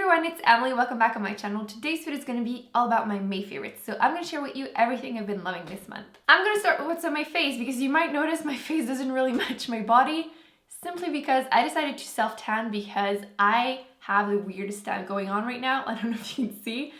everyone, it's Emily. Welcome back on my channel. Today's video is going to be all about my May favorites. So I'm going to share with you everything I've been loving this month. I'm going to start with what's on my face because you might notice my face doesn't really match my body simply because I decided to self-tan because I have the weirdest tan going on right now. I don't know if you can see.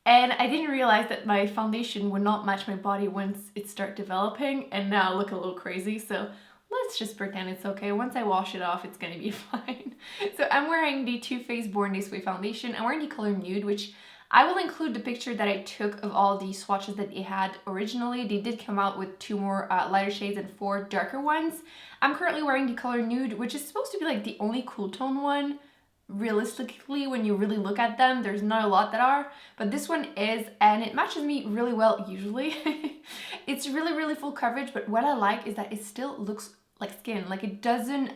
And I didn't realize that my foundation would not match my body once it started developing, and now I look a little crazy. So let's just pretend it's okay. Once I wash it off, it's gonna be fine. So I'm wearing the Too Faced Born This Way foundation. I'm wearing the color Nude, which I will include the picture that I took of all the swatches that they had originally. They did come out with 2 more lighter shades and 4 darker ones. I'm currently wearing the color Nude, which is supposed to be like the only cool tone one. Realistically, when you really look at them, there's not a lot that are, but this one is, and it matches me really well usually. It's really full coverage, but what I like is that it still looks like skin. Like, it doesn't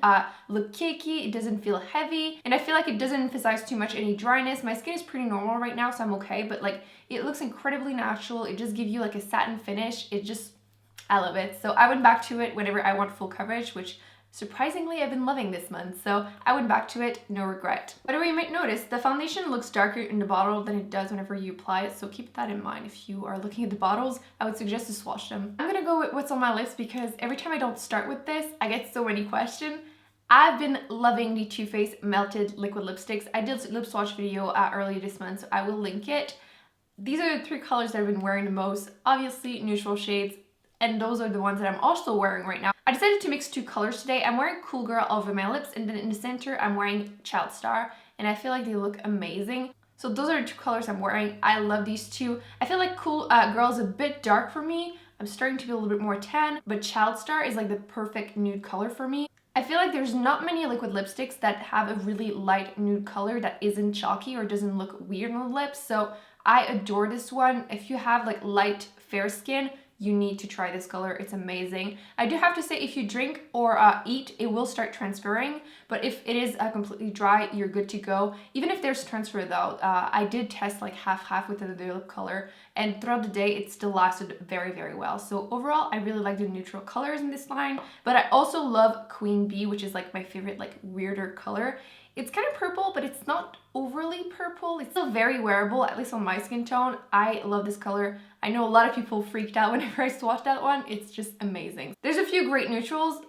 look cakey, it doesn't feel heavy, and I feel like it doesn't emphasize too much any dryness. My skin is pretty normal right now, so I'm okay, but like, it looks incredibly natural. It just gives you like a satin finish. I love it. So I went back to it whenever I want full coverage, which surprisingly I've been loving this month, so I went back to it, no regret. By the way, you might notice the foundation looks darker in the bottle than it does whenever you apply it, so keep that in mind. If you are looking at the bottles, I would suggest to swatch them. I'm gonna go with what's on my lips because every time I don't start with this, I get so many questions. I've been loving the Too Faced Melted Liquid Lipsticks. I did a lip swatch video earlier this month, so I will link it. These are the 3 colors that I've been wearing the most. Obviously, neutral shades, and those are the ones that I'm also wearing right now. I decided to mix 2 colors today. I'm wearing Cool Girl all over my lips, and then in the center I'm wearing Child Star, and I feel like they look amazing. So those are the 2 colors I'm wearing. I love these 2. I feel like Cool Girl is a bit dark for me. I'm starting to be a little bit more tan, but Child Star is like the perfect nude color for me. I feel like there's not many liquid lipsticks that have a really light nude color that isn't chalky or doesn't look weird on the lips, so I adore this one. If you have like light fair skin, you need to try this color. It's amazing. I do have to say, if you drink or eat, it will start transferring, but if it is completely dry, you're good to go. Even if there's transfer though, I did test like half with the lip color, and throughout the day it still lasted very well. So overall, I really like the neutral colors in this line, but I also love Queen Bee, which is like my favorite like weirder color. It's kind of purple, but it's not overly purple. It's still very wearable, at least on my skin tone. I love this color. I know a lot of people freaked out whenever I swatched that one. It's just amazing. There's a few great neutrals,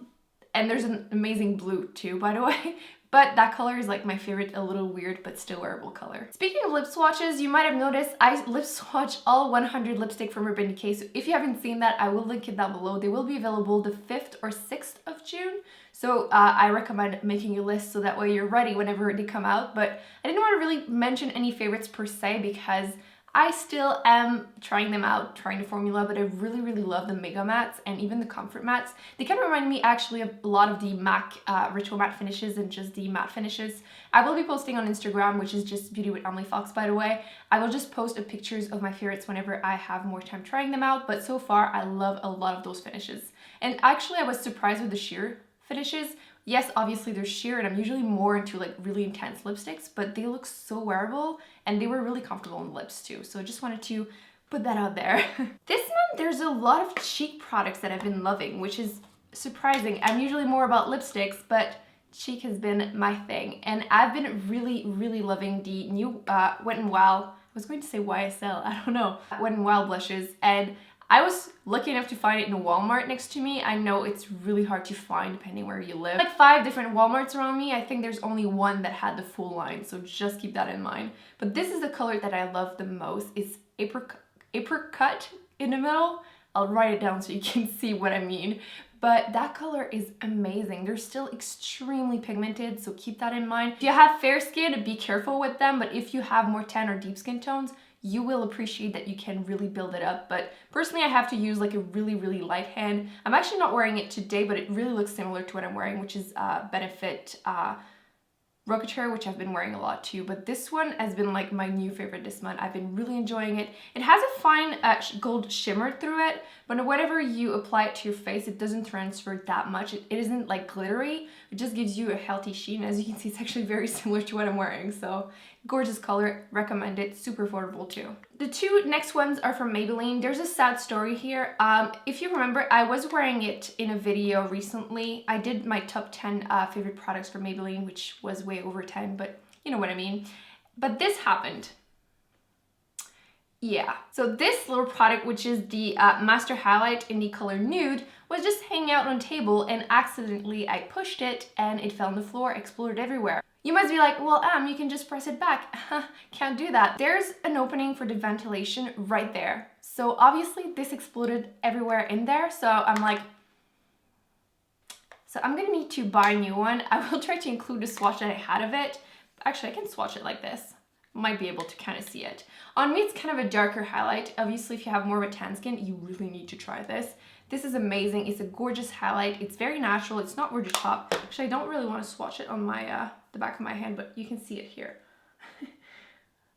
and there's an amazing blue too, by the way. But that color is like my favorite, a little weird but still wearable color. Speaking of lip swatches, you might have noticed I lip swatch all 100 lipstick from Decay. So if you haven't seen that, I will link it down below. They will be available the 5th or 6th of June. So I recommend making a list so that way you're ready whenever they come out. But I didn't want to really mention any favorites per se because I still am trying them out, trying the formula, but I really love the Mega Mattes and even the Comfort Mattes. They kind of remind me actually of a lot of the MAC Ritual Matte finishes and just the matte finishes. I will be posting on Instagram, which is just BeautywithEmilyFox, by the way. I will just post pictures of my favorites whenever I have more time trying them out, but so far I love a lot of those finishes. And actually I was surprised with the sheer finishes. Yes, obviously they're sheer, and I'm usually more into like really intense lipsticks, but they look so wearable and they were really comfortable on the lips too. So I just wanted to put that out there. This month there's a lot of cheek products that I've been loving, which is surprising. I'm usually more about lipsticks, but cheek has been my thing. And I've been really loving the new Wet n Wild, I was going to say YSL, I don't know, Wet n Wild blushes, and I was lucky enough to find it in a Walmart next to me. I know it's really hard to find depending where you live. Like 5 different Walmarts around me. I think there's only one that had the full line, so just keep that in mind. But this is the color that I love the most. It's apricot in the middle. I'll write it down so you can see what I mean. But that color is amazing. They're still extremely pigmented, so keep that in mind. If you have fair skin, be careful with them, but if you have more tan or deep skin tones, you will appreciate that you can really build it up. But personally, I have to use like a really light hand. I'm actually not wearing it today, but it really looks similar to what I'm wearing, which is Benefit Rocateur, which I've been wearing a lot too, but this one has been like my new favorite this month. I've been really enjoying it. It has a fine gold shimmer through it, but whenever you apply it to your face, it doesn't transfer that much. It isn't like glittery. It just gives you a healthy sheen. As you can see, it's actually very similar to what I'm wearing, so gorgeous color, recommend it, super affordable too. The 2 next ones are from Maybelline. There's a sad story here. If you remember, I was wearing it in a video recently. I did my top 10 favorite products from Maybelline, which was way over 10, but you know what I mean. But this happened. Yeah, so this little product, which is the Master Highlight in the color Nude, was just hanging out on a table and accidentally I pushed it and it fell on the floor, exploded everywhere. You must be like, well, you can just press it back. Can't do that. There's an opening for the ventilation right there. So obviously this exploded everywhere in there. So I'm like, so I'm gonna need to buy a new one. I will try to include the swatch that I had of it. Actually, I can swatch it like this. Might be able to kind of see it. On me, it's kind of a darker highlight. Obviously, if you have more of a tan skin, you really need to try this. This is amazing. It's a gorgeous highlight. It's very natural. It's not over the top. Actually, I don't really want to swatch it on my the back of my hand, but you can see it here.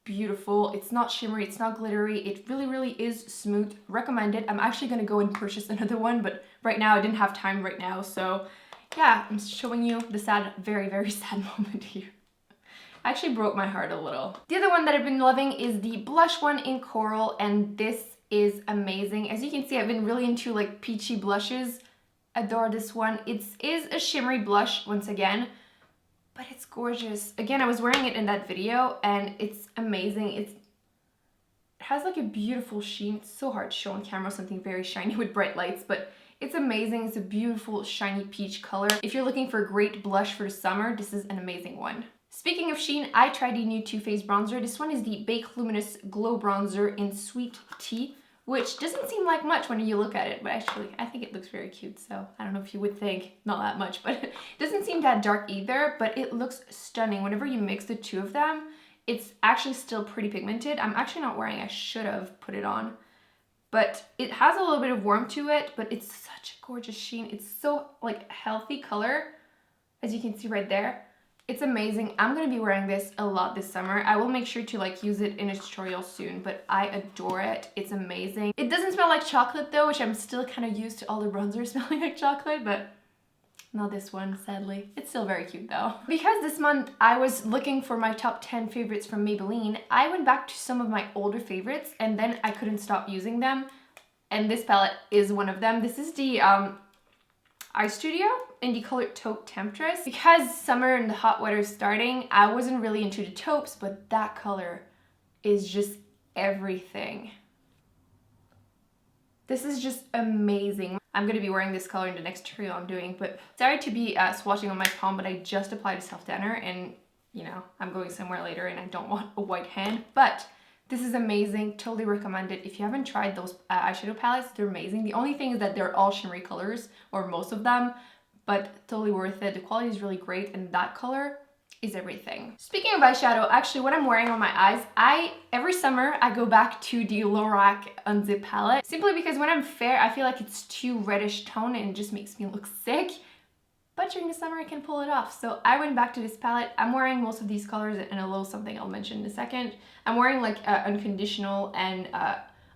Beautiful. It's not shimmery. It's not glittery. It really, really is smooth. Recommend it. I'm actually going to go and purchase another one, but right now I didn't have time right now. So yeah, I'm showing you the sad, very, very sad moment here. Actually broke my heart a little. The other one that I've been loving is the blush one in Coral, and this is amazing. As you can see, I've been really into like peachy blushes. Adore this one. It is a shimmery blush once again, but it's gorgeous. Again, I was wearing it in that video and it's amazing. It has like a beautiful sheen. It's so hard to show on camera something very shiny with bright lights, but it's amazing. It's a beautiful shiny peach color. If you're looking for a great blush for the summer, this is an amazing one. Speaking of sheen, I tried the new Too Faced bronzer. This one is the Bake Luminous Glow Bronzer in Sweet Tea, which doesn't seem like much when you look at it, but actually I think it looks very cute, so I don't know if you would think not that much, but it doesn't seem that dark either, but it looks stunning. Whenever you mix the two of them, it's actually still pretty pigmented. I'm actually not wearing, I should have put it on, but it has a little bit of warmth to it, but it's such a gorgeous sheen. It's so like healthy color, as you can see right there. It's amazing. I'm going to be wearing this a lot this summer. I will make sure to like use it in a tutorial soon, but I adore it. It's amazing. It doesn't smell like chocolate though, which I'm still kind of used to all the bronzers smelling like chocolate, but not this one, sadly. It's still very cute though. Because this month I was looking for my top 10 favorites from Maybelline, I went back to some of my older favorites and then I couldn't stop using them. And this palette is one of them. This is the Eyeshadow in the color Taupe Temptress. Because summer and the hot weather is starting, I wasn't really into the taupes, but that color is just everything. This is just amazing. I'm going to be wearing this color in the next tutorial I'm doing, but sorry to be swatching on my palm, but I just applied a self-tanner and, you know, I'm going somewhere later and I don't want a white hand, but this is amazing. Totally recommend it. If you haven't tried those eyeshadow palettes, they're amazing. The only thing is that they're all shimmery colors, or most of them, but totally worth it. The quality is really great and that color is everything. Speaking of eyeshadow, actually what I'm wearing on my eyes, every summer I go back to the Lorac Unzip palette, simply because when I'm fair, I feel like it's too reddish tone and it just makes me look sick. But during the summer I can pull it off. So I went back to this palette. I'm wearing most of these colors and a little something I'll mention in a second. I'm wearing like Unconditional and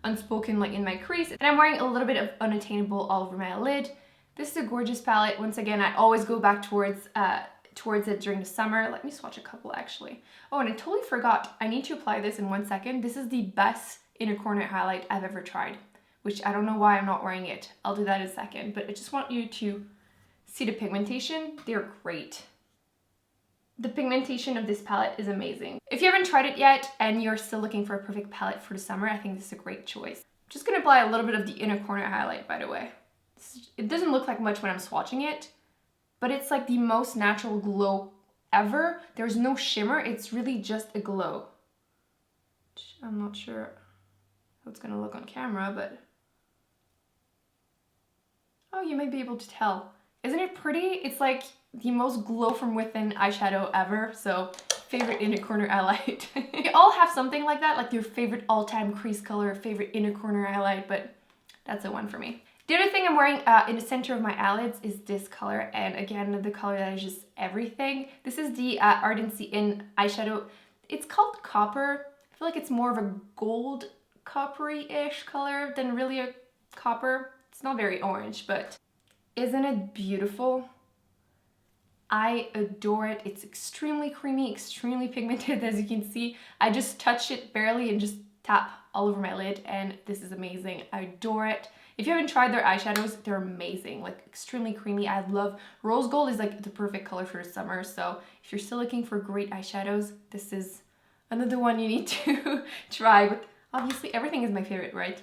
Unspoken like in my crease. And I'm wearing a little bit of Unattainable all over my lid. This is a gorgeous palette. Once again, I always go back towards it during the summer. Let me swatch a couple actually. Oh, and I totally forgot. I need to apply this in 1 second. This is the best inner corner highlight I've ever tried, which I don't know why I'm not wearing it. I'll do that in a second, but I just want you to see the pigmentation. They're great. The pigmentation of this palette is amazing. If you haven't tried it yet and you're still looking for a perfect palette for the summer, I think this is a great choice. I'm just gonna apply a little bit of the inner corner highlight, by the way. It doesn't look like much when I'm swatching it, but it's like the most natural glow ever. There's no shimmer, it's really just a glow. I'm not sure how it's gonna look on camera, but oh, you may be able to tell. Isn't it pretty? It's like the most glow from within eyeshadow ever. So favorite inner corner highlight. You all have something like that, like your favorite all-time crease color, favorite inner corner highlight, but that's the one for me. The other thing I'm wearing in the center of my eyelids is this color, and again, the color that is just everything. This is the Ardency in eyeshadow. It's called Copper. I feel like it's more of a gold coppery-ish color than really a copper. It's not very orange, but isn't it beautiful? I adore it. It's extremely creamy, extremely pigmented, as you can see. I just touched it barely and just tap all over my lid, and this is amazing. I adore it. If you haven't tried their eyeshadows, they're amazing, like extremely creamy. I love rose gold is like the perfect color for the summer. So if you're still looking for great eyeshadows, this is another one you need to try, but obviously everything is my favorite, right?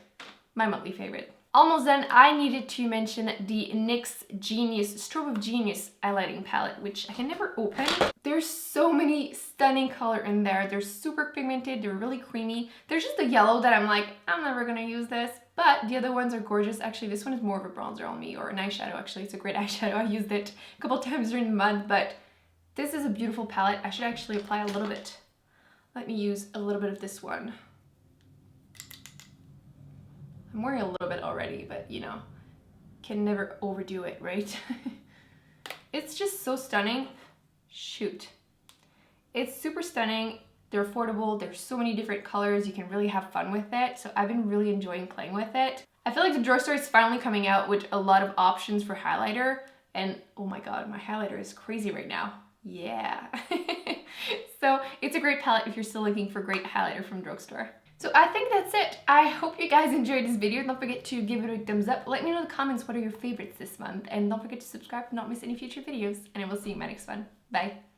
My monthly favorite. Almost done. I needed to mention the NYX Genius Strobe of Genius highlighting palette, which I can never open. There's so many stunning color in there. They're super pigmented, they're really creamy. There's just a yellow that I'm like, I'm never gonna use this, but the other ones are gorgeous. Actually, this one is more of a bronzer on me, or an eyeshadow. Actually, it's a great eyeshadow. I used it a couple times during the month, but this is a beautiful palette. I should actually apply a little bit. Let me use a little bit of this one. I'm wearing a little bit already, but you know, can never overdo it, right? It's just so stunning. Shoot. It's super stunning. They're affordable. There's so many different colors. You can really have fun with it. So I've been really enjoying playing with it. I feel like the Drugstore is finally coming out with a lot of options for highlighter. And oh my God, my highlighter is crazy right now. Yeah. So it's a great palette if you're still looking for great highlighter from Drugstore. So I think that's it. I hope you guys enjoyed this video. Don't forget to give it a thumbs up. Let me know in the comments what are your favorites this month. And don't forget to subscribe to not miss any future videos. And I will see you in my next one. Bye.